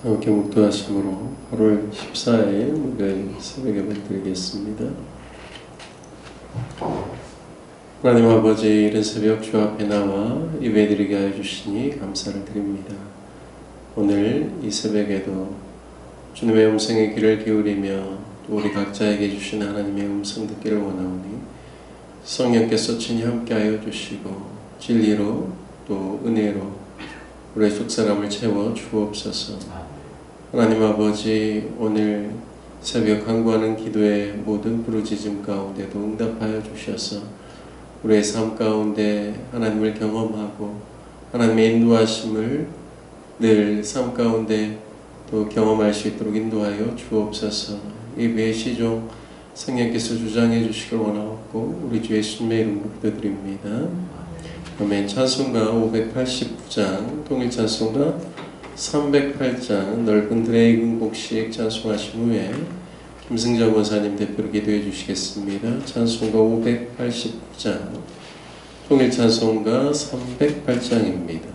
함께 묵도하심으로 8월 14일 목요일 새벽 예배 드리겠습니다. 하나님 아버지, 이른 새벽 주 앞에 나와 예배드리게 하여 주시니 감사를 드립니다. 오늘 이 새벽에도 주님의 음성의 귀를 기울이며 또 우리 각자에게 주신 하나님의 음성 듣기를 원하오니 성령께서 친히 함께하여 주시고 진리로 또 은혜로 우리의 속사람을 채워 주옵소서. 하나님 아버지, 오늘 새벽 간구하는 기도의 모든 부르짖음 가운데도 응답하여 주셔서 우리의 삶 가운데 하나님을 경험하고 하나님의 인도하심을 늘 삶 가운데 또 경험할 수 있도록 인도하여 주옵소서. 예배의 시종 성령께서 주장해 주시길 원하옵고 우리 주 예수님의 이름으로 기도드립니다. 아멘. 찬송가 589장, 통일 찬송가 308장 넓은 드레이근 곡식 찬송하신 후에 김승정 원사님 대표로 기도해 주시겠습니다. 찬송가 589장, 통일 찬송가 308장입니다.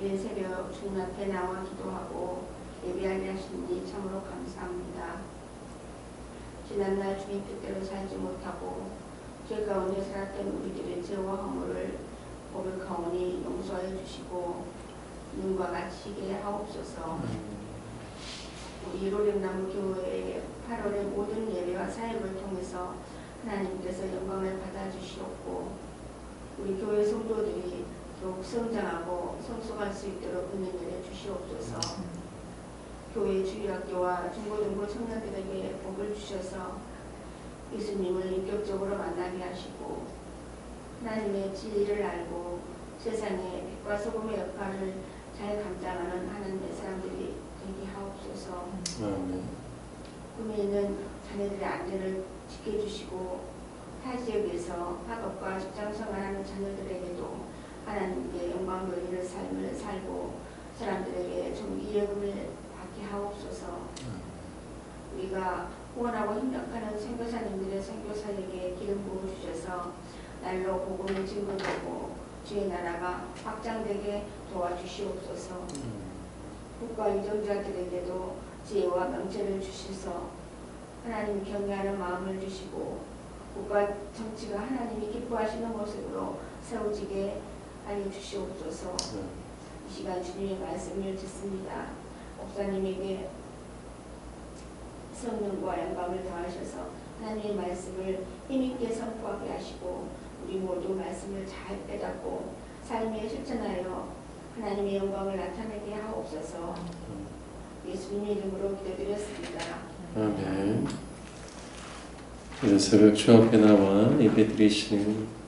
이른 새벽 주님 앞에 나와 기도하고 예배하게 하시니 참으로 감사합니다. 지난날 주님 뜻대로 살지 못하고 죄 가운데 살았던 우리들의 죄와 허물을 고백하오니 용서해 주시고 눈과 같이 있게 하옵소서. 우리 로렘나무 교회의 8월의 모든 예배와 사역을 통해서 하나님께서 영광을 받아주시옵고 우리 교회 성도들이 더욱 성장하고 성숙할 수 있도록 은혜를 주시옵소서. 교회 주일학교와 중고등부 청년들에게 복을 주셔서 예수님을 인격적으로 만나게 하시고 하나님의 진리를 알고 세상의 빛과 소금의 역할을 잘 감당하는 하나님의 사람들이 되게 하옵소서. 꿈에 있는 자녀들의 안전을 지켜주시고 타 지역에서 학업과 직장 생활하는 자녀들에게도 하나님께 영광 돌리는 삶을 살고 사람들에게 종기 여금을 받게 하옵소서. 우리가 후원하고 협력하는 선교사님들의 선교사에게 기름 부어 주셔서 날로 복음을 증거되고 주의 나라가 확장되게 도와주시옵소서. 국가 유정자들에게도 지혜와 명철을 주셔서 하나님 경외하는 마음을 주시고 국가 정치가 하나님이 기뻐하시는 모습으로 세워지게 알려주시옵소서. 이 시간 주님의 말씀을 듣습니다. 목사님에게 성령과 영광을 더하셔서 하나님의 말씀을 힘있게 선포하게 하시고 우리 모두 말씀을 잘 깨닫고 삶에 실천하여 하나님의 영광을 나타내게 하옵소서. 예수님의 이름으로 기도드렸습니다. 아멘. 이런 새벽 주 앞에 나와 예배드리시는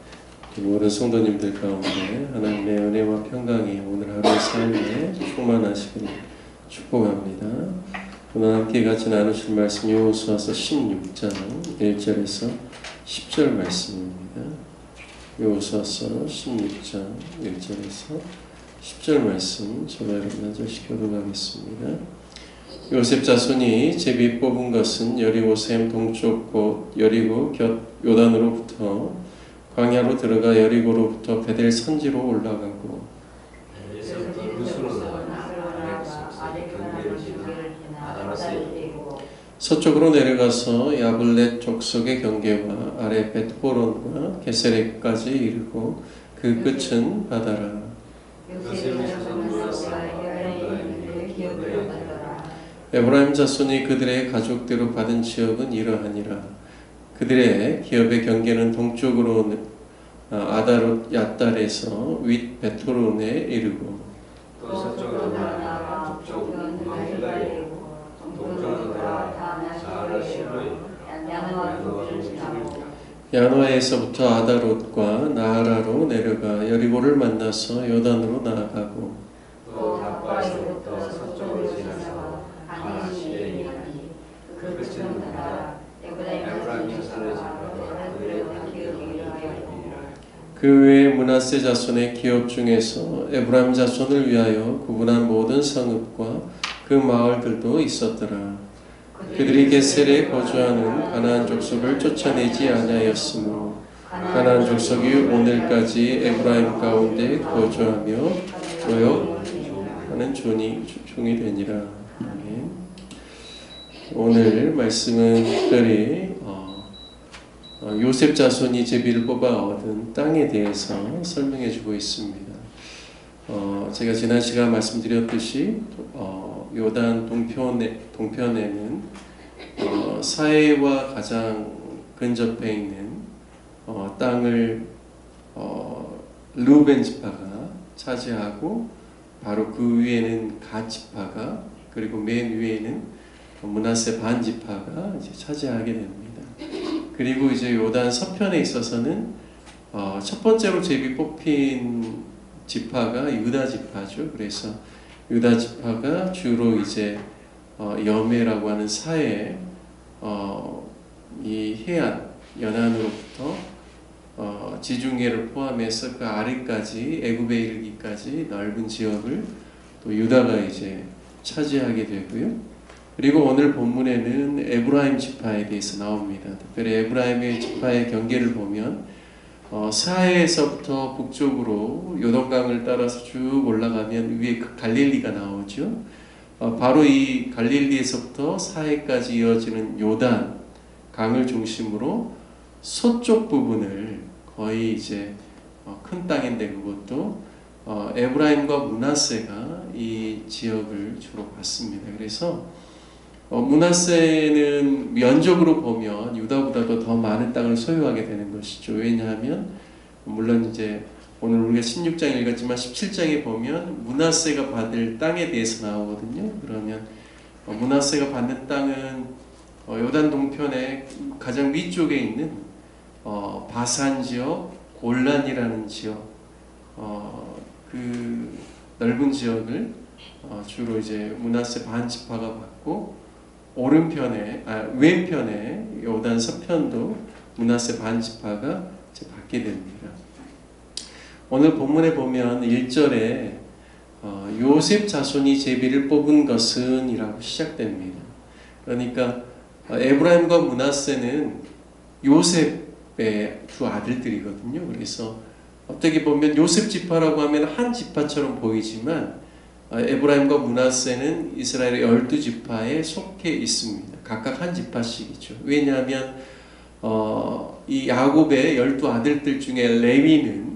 모든 성도님들 가운데 하나님의 은혜와 평강이 오늘 하루의 삶에 충만하시기를 축복합니다. 오늘 함께 같이 나누실 말씀 여호수아서 16장 1절에서 10절 말씀입니다. 여호수아서 16장 1절에서 10절 말씀 저와 여러분 한 절씩 교독하겠습니다. 요셉 자손이 제비 뽑은 것은 여리고 샘 동쪽 곳 여리고 곁 요단으로부터 광야로 들어가 여리고로부터 베델 선지로 올라가고 서쪽으로 내려가서 야블렛 족속의 경계와 아래 벳호론과 게세렉까지 이르고 그 끝은 바다라. 에브라임 자손이 그들의 가족대로 받은 지역은 이러하니라. 그들의 기업의 경계는 동쪽으로 아다롯 얏달에서 윗 베토론에 이르고 또 서쪽으로 나아가 북쪽으로 동쪽으로 돌아 사르시로에 야노아에서부터 아다롯과 나하라로 내려가 여리고를 만나서 요단으로 나아가고 또 답바에서부터 서쪽으로 지나서 가나안에 이르니 그 끝은 바다 에브라임 산을 지나서 그들의 기업이 이르하였고 그 외에 므낫세 자손의 기업 중에서 에브라임 자손을 위하여 구분한 모든 성읍과 그 마을들도 있었더라. 그들이 게셀에 거주하는 가나안 족속을 쫓아내지 아니하였으므로 가나안 족속이 오늘까지 에브라임 가운데 거주하며 노역하는 종이 되니라. 아멘. 오늘 말씀은 특별히 요셉 자손이 제비를 뽑아 얻은 땅에 대해서 설명해주고 있습니다. 제가 지난 시간 말씀드렸듯이 요단 동편에는 사해와 가장 근접해 있는 땅을 르우벤 지파가 차지하고 바로 그 위에는 갓 지파가 그리고 맨 위에는 므낫세 반 지파가 이제 차지하게 됩니다. 그리고 이제 요단 서편에 있어서는 첫 번째로 제비 뽑힌 지파가 유다 지파죠. 그래서 유다 지파가 주로 이제 여메라고 하는 사해 이 해안 연안으로부터 지중해를 포함해서 그 아래까지 애굽에 이르기까지 넓은 지역을 또 유다가 이제 차지하게 되고요. 그리고 오늘 본문에는 에브라임 지파에 대해서 나옵니다. 특별히 에브라임의 지파의 경계를 보면 사해에서부터 북쪽으로 요단강을 따라서 쭉 올라가면 위에 그 갈릴리가 나오죠. 바로 이 갈릴리에서부터 사해까지 이어지는 요단 강을 중심으로 서쪽 부분을 거의 이제 큰 땅인데 그것도 에브라임과 므낫세가 이 지역을 주로 받습니다. 그래서 므낫세는 면적으로 보면 유다보다도 더 많은 땅을 소유하게 되는 것이죠. 왜냐하면 물론 이제 오늘 우리가 16장 읽었지만 17장에 보면 므낫세가 받을 땅에 대해서 나오거든요. 그러면 므낫세가 받는 땅은 요단 동편의 가장 위쪽에 있는 바산 지역, 골란이라는 지역, 그 넓은 지역을 주로 이제 므낫세 반 지파가 받고 왼편에 요단 서편도 므낫세 반 지파가 이제 받게 됩니다. 오늘 본문에 보면 1절에 요셉 자손이 제비를 뽑은 것은 이라고 시작됩니다. 그러니까 에브라임과 므낫세는 요셉의 두 아들들이거든요. 그래서 어떻게 보면 요셉 지파라고 하면 한 지파처럼 보이지만 에브라임과 므낫세는 이스라엘의 12지파에 속해 있습니다. 각각 한 지파씩이죠. 왜냐하면 이 야곱의 12아들들 중에 레위는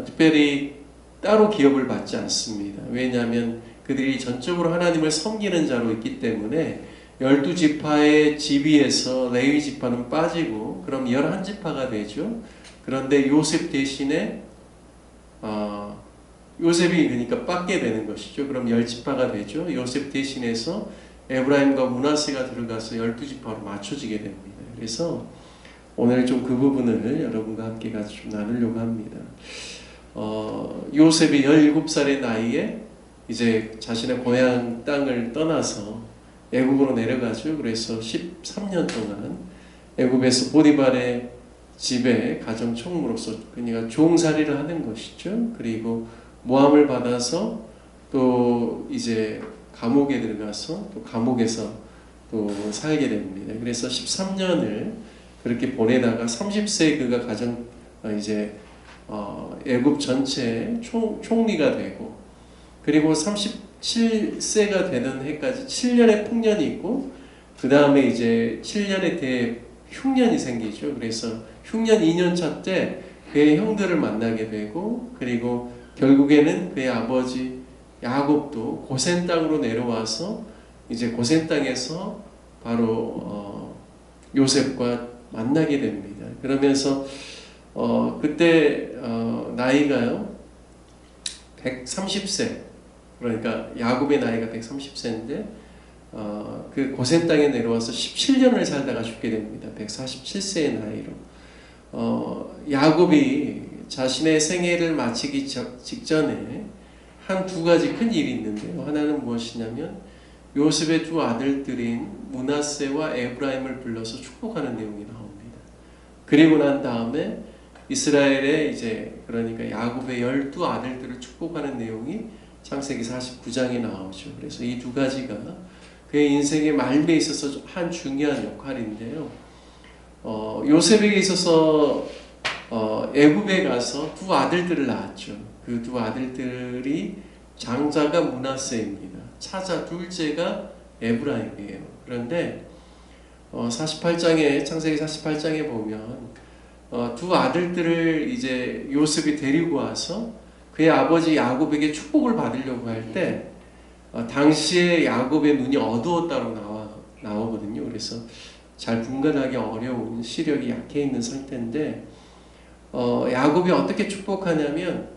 특별히 따로 기업을 받지 않습니다. 왜냐하면 그들이 전적으로 하나님을 섬기는 자로 있기 때문에 12지파의 지위에서 레위 지파는 빠지고 그럼 11지파가 되죠. 그런데 요셉 대신에 요셉이 그러니까 빠게 되는 것이죠. 그럼 10지파가 되죠. 요셉 대신해서 에브라임과 므낫세가 들어가서 12지파로 맞춰지게 됩니다. 그래서 오늘 좀 그 부분을 여러분과 함께 같이 좀 나누려고 합니다. 요셉이 17살의 나이에 이제 자신의 고향 땅을 떠나서 애굽으로 내려가죠. 그래서 13년 동안 애굽에서 보디발의 집에 가정 총무로서 그러니까 종살이를 하는 것이죠. 그리고 모함을 받아서 또 이제 감옥에 들어가서 또 감옥에서 또 살게 됩니다. 그래서 13년을 그렇게 보내다가 30세 그가 가정 이제 애굽 전체 총리가 되고 그리고 37세가 되는 해까지 7년의 풍년이 있고 그 다음에 이제 7년의 대흉년이 생기죠. 그래서 흉년 2년차 때 그의 형들을 만나게 되고 그리고 결국에는 그의 아버지 야곱도 고센 땅으로 내려와서 이제 고센 땅에서 바로 요셉과 만나게 됩니다. 그러면서 그때 나이가요 130세 그러니까 야곱의 나이가 130세인데 그 고센 땅에 내려와서 17년을 살다가 죽게 됩니다. 147세의 나이로 야곱이 자신의 생애를 마치기 직전에 한 두 가지 큰 일이 있는데요. 하나는 무엇이냐면 요셉의 두 아들들인 므낫세와 에브라임을 불러서 축복하는 내용이 나옵니다. 그리고 난 다음에 이스라엘의 이제 그러니까 야곱의 12아들들을 축복하는 내용이 창세기 49장에 나오죠. 그래서 이 두 가지가 그의 인생의 말미에 있어서 한 중요한 역할인데요. 요셉에게 있어서 애굽에 가서 두 아들들을 낳았죠. 그 두 아들들이 장자가 므낫세입니다. 차자 둘째가 에브라임이에요. 그런데 48장에 창세기 48장에 보면 두 아들들을 이제 요셉이 데리고 와서 그의 아버지 야곱에게 축복을 받으려고 할 때 당시에 야곱의 눈이 어두웠다고 나오거든요. 그래서 잘 분간하기 어려운 시력이 약해 있는 상태인데 야곱이 어떻게 축복하냐면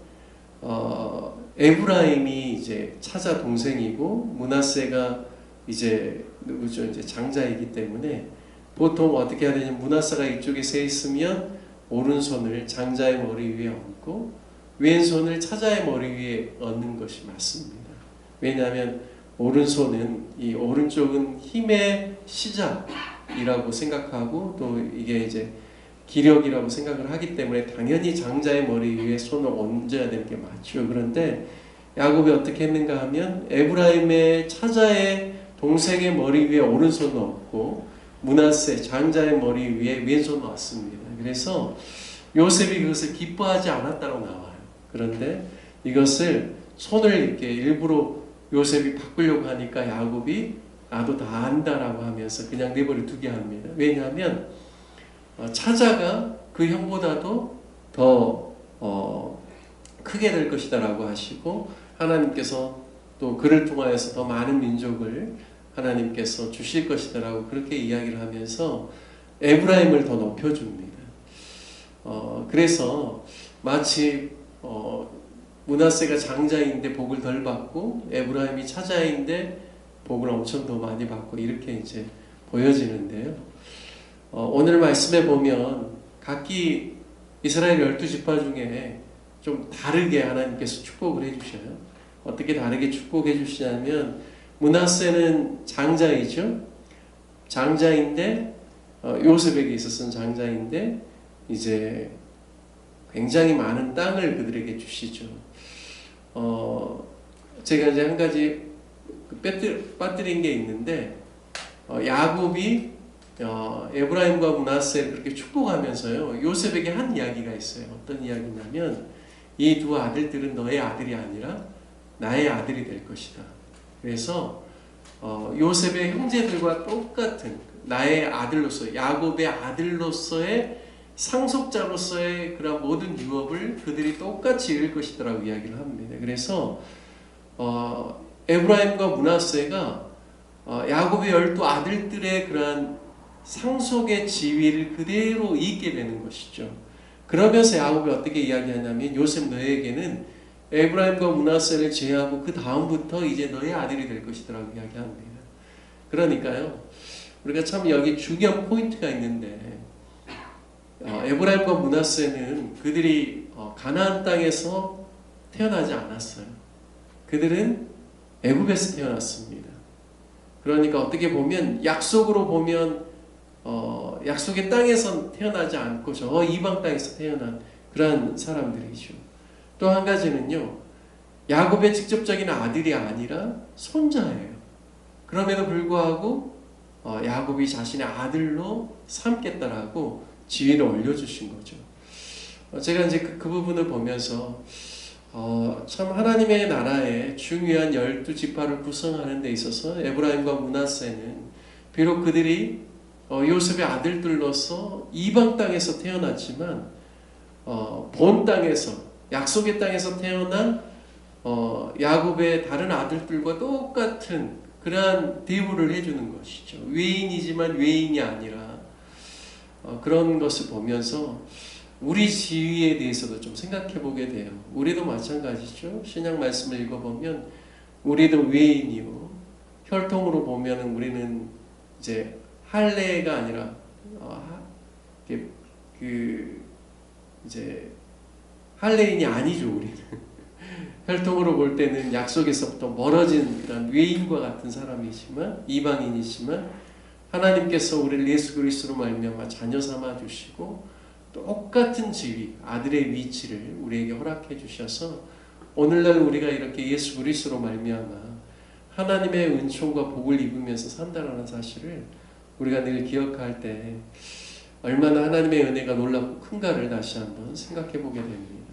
에브라임이 이제 차자 동생이고 므낫세가 이제 누구죠? 이제 장자이기 때문에 보통 어떻게 해야 되냐면 므낫세가 이쪽에 서 있으면 오른손을 장자의 머리 위에 얹고 왼손을 차자의 머리 위에 얹는 것이 맞습니다. 왜냐하면 오른손은 이 오른쪽은 힘의 시작이라고 생각하고 또 이게 이제 기력이라고 생각을 하기 때문에 당연히 장자의 머리 위에 손을 얹어야 되는 게 맞죠. 그런데 야곱이 어떻게 했는가 하면 에브라임의 차자의 동생의 머리 위에 오른손을 얹고 므낫세 장자의 머리 위에 왼손을 얹습니다. 그래서 요셉이 그것을 기뻐하지 않았다고 나와요. 그런데 이것을 손을 이렇게 일부러 요셉이 바꾸려고 하니까 야곱이 나도 다 안다라고 하면서 그냥 내버려 두게 합니다. 왜냐하면 차자가 그 형보다도 더 크게 될 것이다라고 하시고 하나님께서 또 그를 통하여서 더 많은 민족을 하나님께서 주실 것이다라고 그렇게 이야기를 하면서 에브라임을 더 높여줍니다. 그래서 마치 므낫세가 장자인데 복을 덜 받고 에브라임이 차자인데 복을 엄청 더 많이 받고 이렇게 이제 보여지는데요. 오늘 말씀에 보면 각기 이스라엘 12지파 중에 좀 다르게 하나님께서 축복을 해주셔요. 어떻게 다르게 축복해 주시냐면 므낫세는 장자이죠. 장자인데 요셉에게 있어서는 장자인데 이제 굉장히 많은 땅을 그들에게 주시죠. 제가 이제 한 가지 빠뜨린 게 있는데 야곱이 에브라임과 므낫세를 그렇게 축복하면서요 요셉에게 한 이야기가 있어요. 어떤 이야기냐면 이 두 아들들은 너의 아들이 아니라 나의 아들이 될 것이다. 그래서 요셉의 형제들과 똑같은 나의 아들로서 야곱의 아들로서의 상속자로서의 그런 모든 유업을 그들이 똑같이 이룰 것이라고 이야기를 합니다. 그래서 에브라임과 므낫세가 야곱의 12아들들의 그러한 상속의 지위를 그대로 잇게 되는 것이죠. 그러면서 야곱이 어떻게 이야기하냐면 요셉 너에게는 에브라임과 므낫세를 제외하고 그 다음부터 이제 너의 아들이 될 것이라고 이야기합니다. 그러니까요 우리가 참 여기 중요한 포인트가 있는데 에브라임과 므낫세는 그들이 가나안 땅에서 태어나지 않았어요. 그들은 애굽에서 태어났습니다. 그러니까 어떻게 보면 약속으로 보면 약속의 땅에서 태어나지 않고 저 이방 땅에서 태어난 그러한 사람들이죠. 또 한 가지는요 야곱의 직접적인 아들이 아니라 손자예요. 그럼에도 불구하고 야곱이 자신의 아들로 삼겠다라고 지위를 올려주신 거죠. 제가 이제 그 부분을 보면서 참 하나님의 나라의 중요한 12지파를 구성하는 데 있어서 에브라임과 므낫세는 비록 그들이 요셉의 아들들로서 이방 땅에서 태어났지만 본 땅에서 약속의 땅에서 태어난 야곱의 다른 아들들과 똑같은 그러한 대우를 해주는 것이죠. 외인이지만 외인이 아니라 그런 것을 보면서 우리 지위에 대해서도 좀 생각해 보게 돼요. 우리도 마찬가지죠. 신약 말씀을 읽어보면 우리도 외인이요 혈통으로 보면 우리는 이제 할례가 아니라 이제 할례인이 아니죠. 우리는 혈통으로 볼 때는 약속에서부터 멀어진 그런 외인과 같은 사람이지만 이방인이지만 하나님께서 우리를 예수 그리스도로 말미암아 자녀 삼아 주시고 똑같은 지위, 아들의 위치를 우리에게 허락해 주셔서 오늘날 우리가 이렇게 예수 그리스도로 말미암아 하나님의 은총과 복을 입으면서 산다라는 사실을 우리가 늘 기억할 때 얼마나 하나님의 은혜가 놀랍고 큰가를 다시 한번 생각해 보게 됩니다.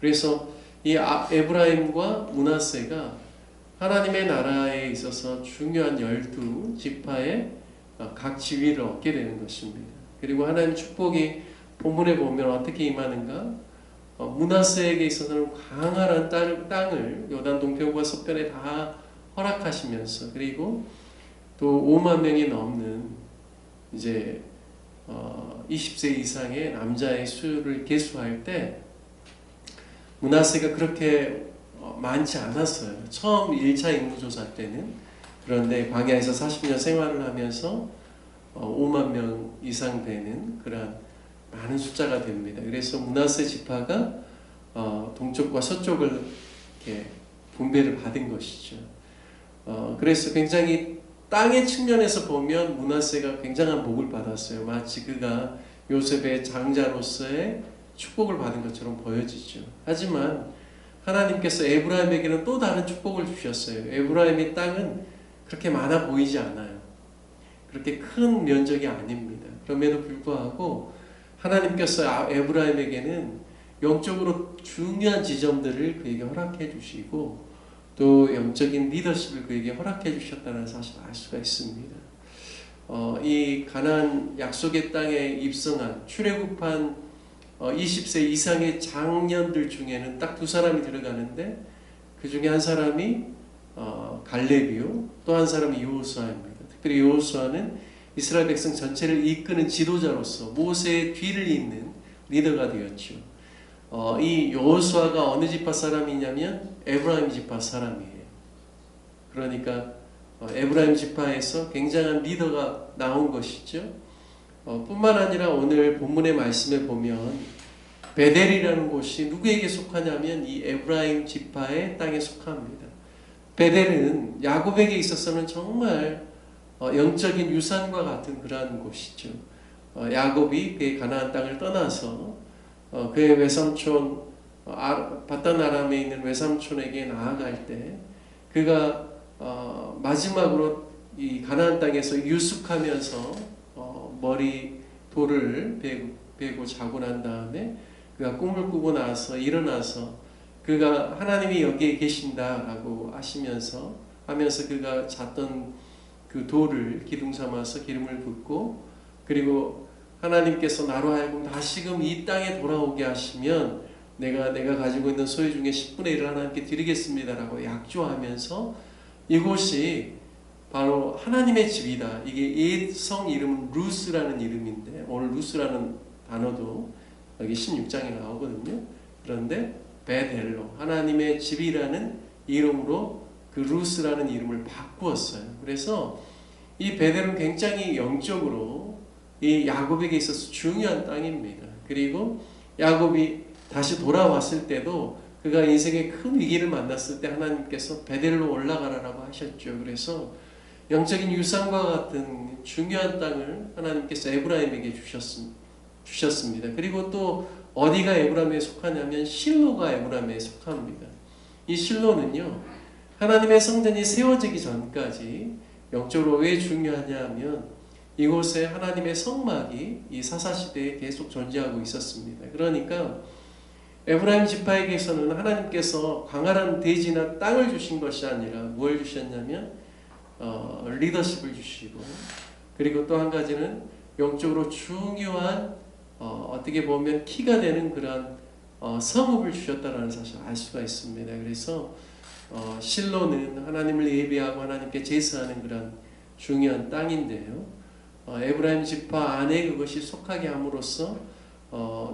그래서 이 에브라임과 므낫세가 하나님의 나라에 있어서 중요한 12지파의 각 지위를 얻게 되는 것입니다. 그리고 하나님 축복이 본문에 보면 어떻게 임하는가? 므낫세에게 있어서는 광활한 땅을 요단 동편과 서편에 다 허락하시면서 그리고 또 5만 명이 넘는 이제 20세 이상의 남자의 수를 계수할 때 므낫세가 그렇게 많지 않았어요. 처음 1차 인구조사 때는. 그런데 광야에서 40년 생활을 하면서 5만 명 이상 되는 그런 많은 숫자가 됩니다. 그래서 므낫세 지파가 동쪽과 서쪽을 이렇게 분배를 받은 것이죠. 그래서 굉장히 땅의 측면에서 보면 므낫세가 굉장한 복을 받았어요. 마치 그가 요셉의 장자로서의 축복을 받은 것처럼 보여지죠. 하지만 하나님께서 에브라임에게는 또 다른 축복을 주셨어요. 에브라임의 땅은 그렇게 많아 보이지 않아요. 그렇게 큰 면적이 아닙니다. 그럼에도 불구하고 하나님께서 에브라임에게는 영적으로 중요한 지점들을 그에게 허락해 주시고 또 영적인 리더십을 그에게 허락해 주셨다는 사실을 알 수가 있습니다. 이 가나안 약속의 땅에 입성한 출애굽한 20세 이상의 장년들 중에는 딱 두 사람이 들어가는데 그 중에 한 사람이 갈렙이요, 또 한 사람이 여호수아입니다. 특별히 여호수아는 이스라엘 백성 전체를 이끄는 지도자로서 모세의 뒤를 잇는 리더가 되었죠. 이 여호수아가 어느 지파 사람이냐면 에브라임 지파 사람이에요. 그러니까 에브라임 지파에서 굉장한 리더가 나온 것이죠. 뿐만 아니라 오늘 본문의 말씀에 보면 베델이라는 곳이 누구에게 속하냐면 이 에브라임 지파의 땅에 속합니다. 베델은 야곱에게 있어서는 정말 영적인 유산과 같은 그러한 곳이죠. 야곱이 그의 가나안 땅을 떠나서 그의 외삼촌 바단 아람에 있는 외삼촌에게 나아갈 때 그가 마지막으로 이 가나안 땅에서 유숙하면서 머리 돌을 베고 자고 난 다음에 그가 꿈을 꾸고 나서 일어나서 그가 하나님이 여기에 계신다라고 하면서 그가 잤던 그 돌을 기둥 삼아서 기름을 붓고 그리고 하나님께서 나로 하여금 다시금 이 땅에 돌아오게 하시면 내가 가지고 있는 소유 중에 10분의 1을 하나님께 드리겠습니다라고 약조하면서 이곳이 바로 하나님의 집이다. 이게 이 성 이름은 루스라는 이름인데 오늘 루스라는 단어도 여기 16장에 나오거든요. 그런데 베델로 하나님의 집이라는 이름으로 그 루스라는 이름을 바꾸었어요. 그래서 이 베델은 굉장히 영적으로 이 야곱에게 있어서 중요한 땅입니다. 그리고 야곱이 다시 돌아왔을 때도 그가 인생의 큰 위기를 만났을 때 하나님께서 베델로 올라가라라고 하셨죠. 그래서 영적인 유산과 같은 중요한 땅을 하나님께서 에브라임에게 주셨습니다. 그리고 또 어디가 에브라임에 속하냐면 실로가 에브라임에 속합니다. 이 실로는요, 하나님의 성전이 세워지기 전까지 영적으로 왜 중요하냐 하면 이곳에 하나님의 성막이 이 사사시대에 계속 존재하고 있었습니다. 그러니까 에브라임 지파에게서는 하나님께서 광활한 대지나 땅을 주신 것이 아니라 뭘 주셨냐면 리더십을 주시고 그리고 또 한 가지는 영적으로 중요한 어떻게 보면 키가 되는 그런 성읍을 주셨다라는 사실을 알 수가 있습니다. 그래서 실로는 하나님을 예배하고 하나님께 제사하는 그런 중요한 땅인데요. 에브라임 지파 안에 그것이 속하게 함으로써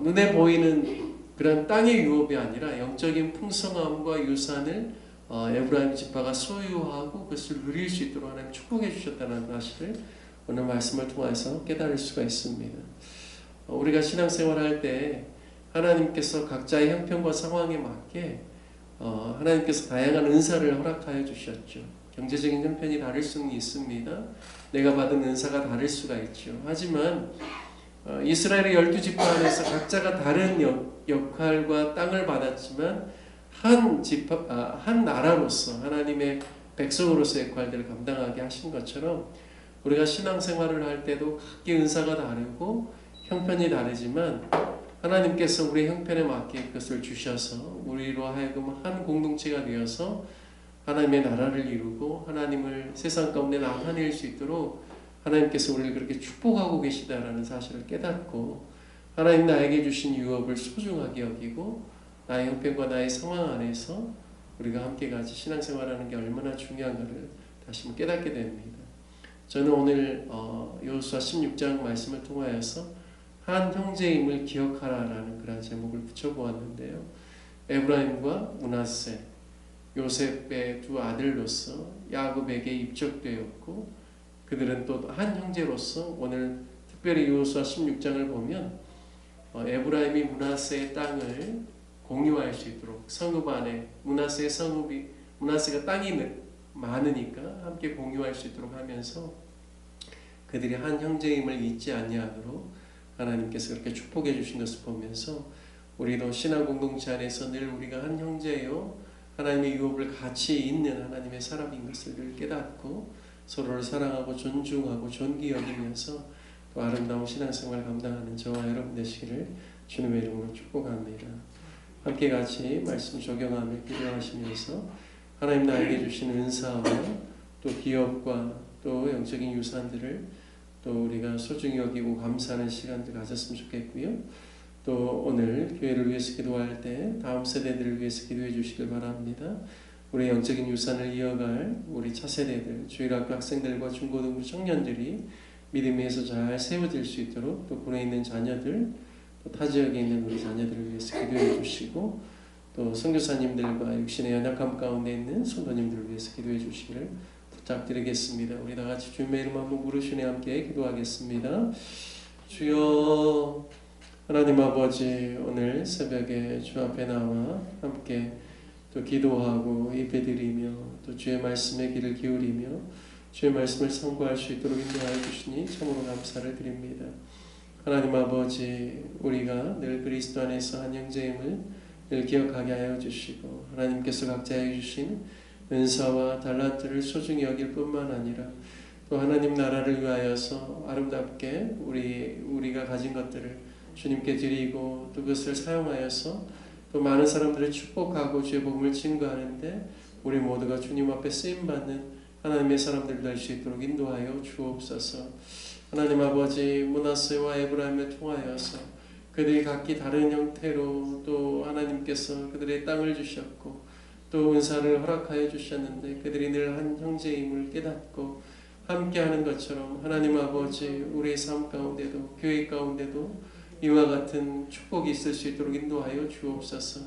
눈에 보이는 그런 땅의 유업이 아니라 영적인 풍성함과 유산을 에브라임 지파가 소유하고 그것을 누릴 수 있도록 하나님 축복해 주셨다는 사실을 오늘 말씀을 통해서 깨달을 수가 있습니다. 우리가 신앙생활할 때 하나님께서 각자의 형편과 상황에 맞게 하나님께서 다양한 은사를 허락하여 주셨죠. 경제적인 형편이 다를 수는 있습니다. 내가 받은 은사가 다를 수가 있죠. 하지만 이스라엘의 12지파 안에서 각자가 다른 역할과 땅을 받았지만 한 나라로서 하나님의 백성으로서의 역할들을 감당하게 하신 것처럼 우리가 신앙생활을 할 때도 각기 은사가 다르고 형편이 다르지만 하나님께서 우리의 형편에 맞게 그것을 주셔서 우리로 하여금 한 공동체가 되어서 하나님의 나라를 이루고 하나님을 세상 가운데 나타낼 수 있도록 하나님께서 우리를 그렇게 축복하고 계시다라는 사실을 깨닫고 하나님 나에게 주신 유업을 소중하게 여기고 나의 형편과 나의 상황 안에서 우리가 함께 같이 신앙생활하는 게 얼마나 중요한가를 다시 한번 깨닫게 됩니다. 저는 오늘 여호수아 16장 말씀을 통하여서 한 형제임을 기억하라라는 그런 제목을 붙여보았는데요. 에브라임과 므낫세, 요셉의 두 아들로서 야곱에게 입적되었고 그들은 또 한 형제로서 오늘 특별히 여호수아 16장을 보면 에브라임이 므낫세의 땅을 공유할 수 있도록 성읍 안에 므낫세가 땅이 많으니까 함께 공유할 수 있도록 하면서 그들이 한 형제임을 잊지 아니하도록 하나님께서 그렇게 축복해 주신 것을 보면서 우리도 신앙 공동체 안에서 늘 우리가 한 형제요 하나님의 유업을 같이 잇는 하나님의 사람인 것을 늘 깨닫고 서로를 사랑하고 존중하고 존귀 여기면서 또 아름다운 신앙생활 감당하는 저와 여러분 되시기를 주님의 이름으로 축복합니다. 함께 같이 말씀 적용하며 기도하시면서 하나님 나에게 주신 은사와 또 기업과 또 영적인 유산들을 또 우리가 소중히 여기고 감사하는 시간들 가졌으면 좋겠고요. 또 오늘 교회를 위해서 기도할 때 다음 세대들을 위해서 기도해 주시길 바랍니다. 우리 영적인 유산을 이어갈 우리 차세대들, 주일학교 학생들과 중고등부 청년들이 믿음에서 잘 세워질 수 있도록 또 군에 있는 자녀들, 또 타 지역에 있는 우리 자녀들을 위해서 기도해 주시고 또 선교사님들과 육신의 연약함 가운데 있는 성도님들을 위해서 기도해 주시기를 부탁드리겠습니다. 우리 다 같이 주님의 이름 한번 부르시니 함께 기도하겠습니다. 주여 하나님 아버지, 오늘 새벽에 주 앞에 나와 함께 또 기도하고 예배드리며 또 주의 말씀에 귀를 기울이며 주의 말씀을 상고할 수 있도록 인도하여 주시니 참으로 감사를 드립니다. 하나님 아버지, 우리가 늘 그리스도 안에서 한 형제임을 늘 기억하게 하여 주시고 하나님께서 각자에 주신 은사와 달란트를 소중히 여길 뿐만 아니라 또 하나님 나라를 위하여서 아름답게 우리가 가진 것들을 주님께 드리고 또 그것을 사용하여서 또 많은 사람들을 축복하고 주의 복음을 증거하는데 우리 모두가 주님 앞에 쓰임받는 하나님의 사람들 될 수 있도록 인도하여 주옵소서. 하나님 아버지, 므낫세와 에브라임을 통하여서 그들이 각기 다른 형태로 또 하나님께서 그들의 땅을 주셨고 또 은사를 허락하여 주셨는데 그들이 늘 한 형제임을 깨닫고 함께하는 것처럼 하나님 아버지, 우리의 삶 가운데도 교회 가운데도 이와 같은 축복이 있을 수 있도록 인도하여 주옵소서.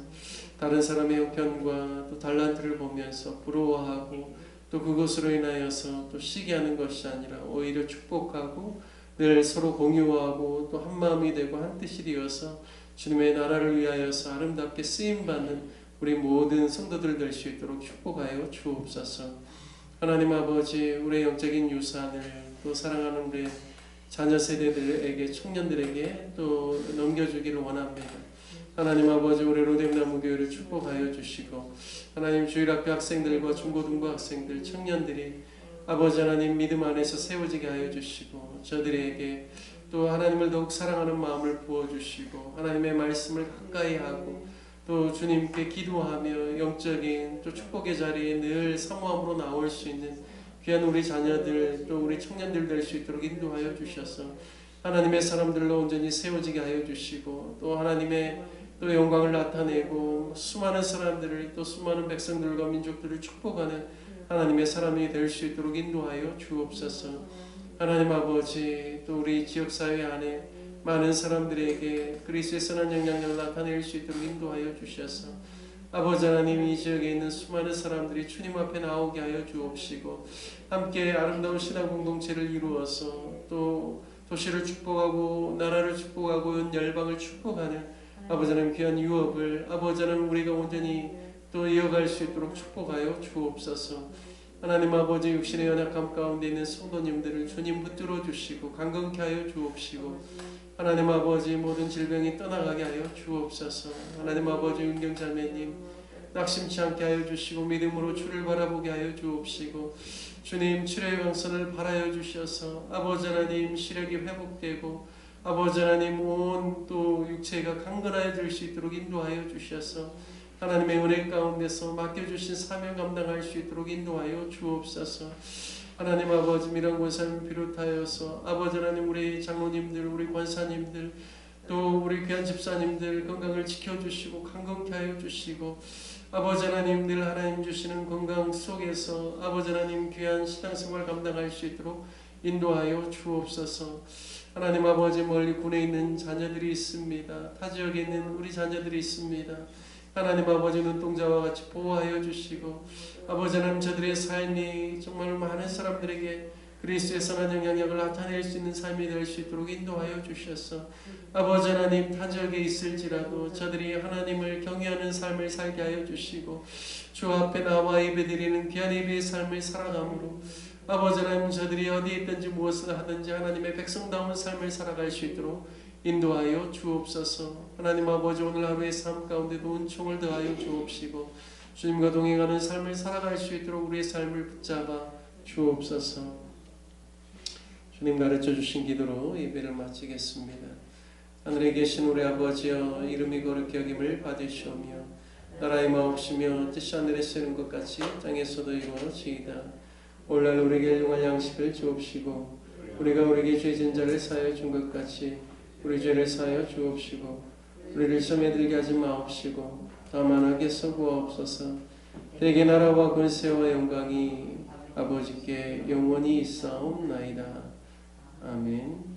다른 사람의 형편과 또 달란트를 보면서 부러워하고 또 그것으로 인하여서 또 시기하는 것이 아니라 오히려 축복하고 늘 서로 공유하고 또 한마음이 되고 한뜻이 되어서 주님의 나라를 위하여서 아름답게 쓰임받는 우리 모든 성도들 될 수 있도록 축복하여 주옵소서. 하나님 아버지, 우리의 영적인 유산을 또 사랑하는 우리의 자녀 세대들에게, 청년들에게 또 넘겨주기를 원합니다. 하나님 아버지, 우리 로뎀나무교회를 축복하여 주시고 하나님 주일학교 학생들과 중고등부 학생들, 청년들이 아버지 하나님 믿음 안에서 세워지게 하여 주시고 저들에게 또 하나님을 더욱 사랑하는 마음을 부어주시고 하나님의 말씀을 가까이 하고 또 주님께 기도하며 영적인 또 축복의 자리에 늘 사모함으로 나올 수 있는 귀한 우리 자녀들 또 우리 청년들 될 수 있도록 인도하여 주셔서 하나님의 사람들로 온전히 세워지게 하여 주시고 또 하나님의 또 영광을 나타내고 수많은 사람들을 또 수많은 백성들과 민족들을 축복하는 하나님의 사람이 될 수 있도록 인도하여 주옵소서. 하나님 아버지, 또 우리 지역사회 안에 많은 사람들에게 그리스도의 선한 영향력을 나타낼 수 있도록 인도하여 주셔서 아버지 하나님, 이 지역에 있는 수많은 사람들이 주님 앞에 나오게 하여 주옵시고 함께 아름다운 신앙 공동체를 이루어서 또 도시를 축복하고 나라를 축복하고 온 열방을 축복하는 아버지 하나님 귀한 유업을 아버지 하나님 우리가 온전히 또 이어갈 수 있도록 축복하여 주옵소서. 하나님 아버지, 육신의 연약함 가운데 있는 성도님들을 주님 붙들어 주시고 강건케 하여 주옵시고 하나님 아버지, 모든 질병이 떠나가게 하여 주옵소서. 하나님 아버지, 윤경자매님 낙심치 않게 하여 주시고 믿음으로 주를 바라보게 하여 주옵시고 주님 치료의 방선을 바라여 주셔서 아버지 하나님 시력이 회복되고 아버지 하나님 온 또 육체가 강건하여질 수 있도록 인도하여 주셔서 하나님의 은혜 가운데서 맡겨주신 사명 감당할 수 있도록 인도하여 주옵소서. 하나님 아버지, 미란 권사님을 비롯하여서 아버지 하나님 우리 장로님들, 우리 권사님들 또 우리 귀한 집사님들 건강을 지켜주시고 강건케 하여 주시고 아버지 하나님 늘 하나님 주시는 건강 속에서 아버지 하나님 귀한 신앙생활 감당할 수 있도록 인도하여 주옵소서. 하나님 아버지, 멀리 군에 있는 자녀들이 있습니다. 타 지역에 있는 우리 자녀들이 있습니다. 하나님 아버지, 눈동자와 같이 보호하여 주시고 아버지 하나님 저들의 삶이 정말 많은 사람들에게 그리스도의 선한 영향력을 나타낼 수 있는 삶이 될 수 있도록 인도하여 주셔서 아버지 하나님 타 지역에 있을지라도 저들이 하나님을 경외하는 삶을 살게 하여 주시고 주 앞에 나와 예배드리는 귀한 예배의 삶을 살아감으로 아버지 하나님 저들이 어디에 있든지 무엇을 하든지 하나님의 백성다운 삶을 살아갈 수 있도록 인도하여 주옵소서. 하나님 아버지, 오늘 하루의 삶 가운데도 은총을 더하여 주옵시고 주님과 동행하는 삶을 살아갈 수 있도록 우리의 삶을 붙잡아 주옵소서. 주님 가르쳐 주신 기도로 예배를 마치겠습니다. 하늘에 계신 우리 아버지여, 이름이 거룩히 여김을 받으시오며 나라의 마옵시며 뜻이 하늘에서 이룬 것 같이 땅에서도 이루어지이다. 오늘날 우리에게 일용할 양식을 주옵시고 우리가 우리에게 죄진 자를 사하여 준 것 같이 우리 죄를 사하여 주옵시고 우리를 시험에 들게 하지 마옵시고 다만 악에서 구하옵소서. 대개 나라와 권세와 영광이 아버지께 영원히 있사옵나이다. 아멘.